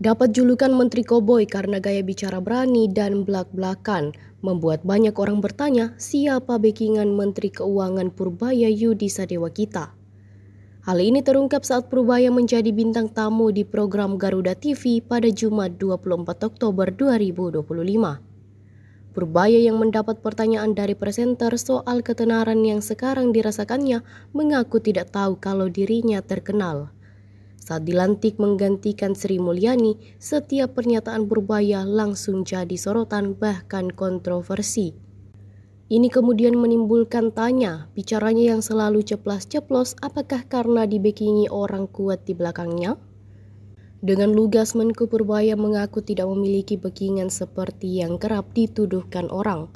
Dapat julukan Menteri Koboi karena gaya bicara berani dan blak-blakan, membuat banyak orang bertanya siapa backingan Menteri Keuangan Purbaya Yudi Sadewa kita. Hal ini terungkap saat Purbaya menjadi bintang tamu di program Garuda TV pada Jumat 24 Oktober 2025. Purbaya yang mendapat pertanyaan dari presenter soal ketenaran yang sekarang dirasakannya mengaku tidak tahu kalau dirinya terkenal. Saat dilantik menggantikan Sri Mulyani, setiap pernyataan Purbaya langsung jadi sorotan bahkan kontroversi. Ini kemudian menimbulkan tanya, bicaranya yang selalu ceplas-ceplos apakah karena dibackingi orang kuat di belakangnya? Dengan lugas Menko Purbaya mengaku tidak memiliki backingan seperti yang kerap dituduhkan orang.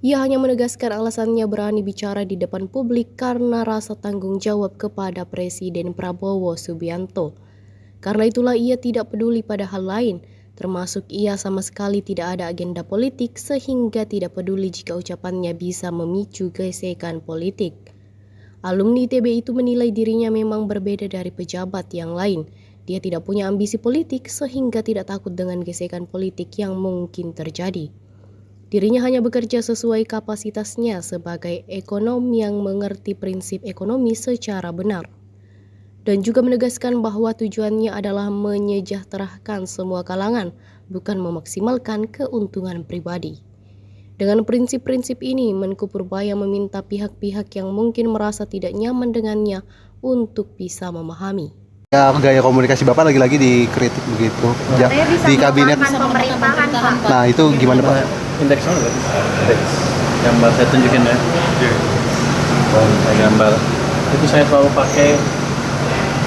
Ia hanya menegaskan alasannya berani bicara di depan publik karena rasa tanggung jawab kepada Presiden Prabowo Subianto. Karena itulah ia tidak peduli pada hal lain, termasuk ia sama sekali tidak ada agenda politik sehingga tidak peduli jika ucapannya bisa memicu gesekan politik. Alumni ITB itu menilai dirinya memang berbeda dari pejabat yang lain. Dia tidak punya ambisi politik sehingga tidak takut dengan gesekan politik yang mungkin terjadi. Dirinya hanya bekerja sesuai kapasitasnya sebagai ekonom yang mengerti prinsip ekonomi secara benar. Dan juga menegaskan bahwa tujuannya adalah menyejahterakan semua kalangan, bukan memaksimalkan keuntungan pribadi. Dengan prinsip-prinsip ini, Menko Purbaya meminta pihak-pihak yang mungkin merasa tidak nyaman dengannya untuk bisa memahami. Ya, gaya komunikasi Bapak lagi-lagi dikritik begitu di kabinet. Nah, itu gimana Pak? Indeksnya nggak? Indeks gambar saya tunjukin ya. Saya gambar. Itu saya selalu pakai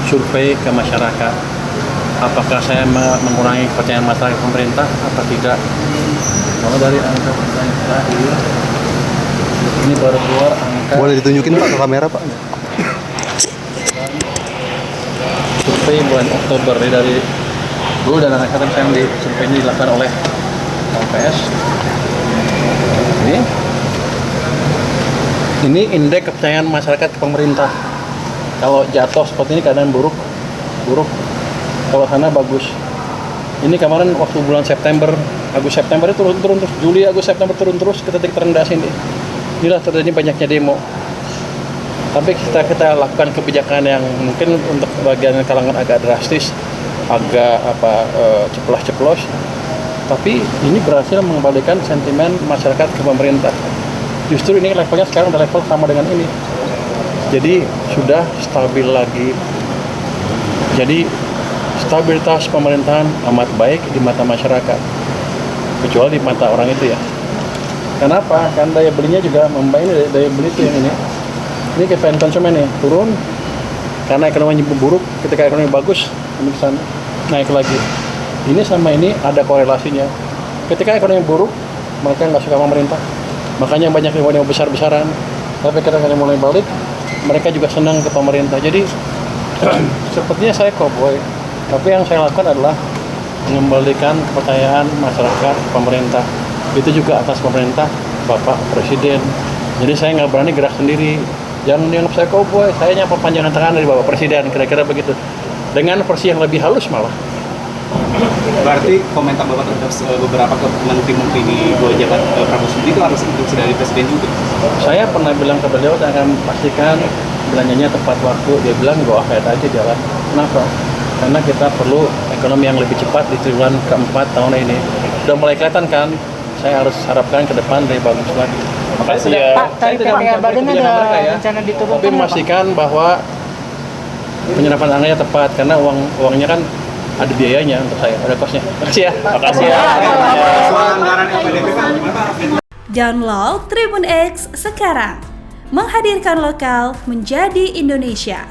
survei ke masyarakat. Apakah saya mengurangi kepercayaan masyarakat pemerintah apa tidak? Kalau dari angka pertanyaan terakhir, ini baru keluar angka. Boleh ditunjukin Pak ke kamera Pak? Survei bulan Oktober ini dari dulu dan angkatan saya di survei ini dilakukan oleh LPS. Ini indeks kepercayaan masyarakat ke pemerintah. Kalau jatuh seperti ini keadaan buruk. Kalau sana bagus. Ini kemarin waktu bulan September, Agustus September itu turun terus, Juli Agustus September turun terus ke titik terendah sini. Inilah terjadi banyaknya demo. Tapi kita lakukan kebijakan yang mungkin untuk bagian kalangan agak drastis, agak ceplos-ceplos. Tapi ini berhasil mengembalikan sentimen masyarakat ke pemerintah. Justru ini levelnya sekarang udah level sama dengan ini. Jadi sudah stabil lagi. Jadi stabilitas pemerintahan amat baik di mata masyarakat. Kecuali di mata orang itu ya. Kenapa? Karena daya belinya juga membaik, daya beli itu yang ini. Ini kepentingan konsumen nih turun karena ekonominya buruk. Ketika ekonomi bagus, ini bisa naik lagi. Ini sama ini ada korelasinya. Ketika ekonomi buruk, mereka nggak suka pemerintah. Makanya banyak demo besar-besaran. Tapi ketika mulai balik, mereka juga senang ke pemerintah. Jadi sepertinya saya koboi. Tapi yang saya lakukan adalah mengembalikan kepercayaan masyarakat ke pemerintah. Itu juga atas pemerintah Bapak Presiden. Jadi saya nggak berani gerak sendiri. Jangan dianggap saya koboi. Saya hanya perpanjangan tangan dari Bapak Presiden. Kira-kira begitu. Dengan versi yang lebih halus malah. Berarti komentar Bapak terhadap beberapa menteri-menteri di bawah jabat Prabowo Subianto itu harus instruksi dari Presiden juga? Saya pernah bilang ke beliau, saya akan pastikan belanjanya tepat waktu. Dia bilang go ahead aja jalan. Kenapa? Karena kita perlu ekonomi yang lebih cepat di triwulan keempat tahun ini. Sudah mulai kelihatan kan? Saya harus harapkan ke depan lebih bagus lagi. Makasih ya. Pak, tadi PPR Badan ada rencana diturunkan. Tapi memastikan bahwa penyerapan anggarannya tepat karena uangnya kan ada biayanya untuk saya, ada kosnya. Makasih ya. Makasih ya. Download Tribun X sekarang. Menghadirkan lokal menjadi Indonesia.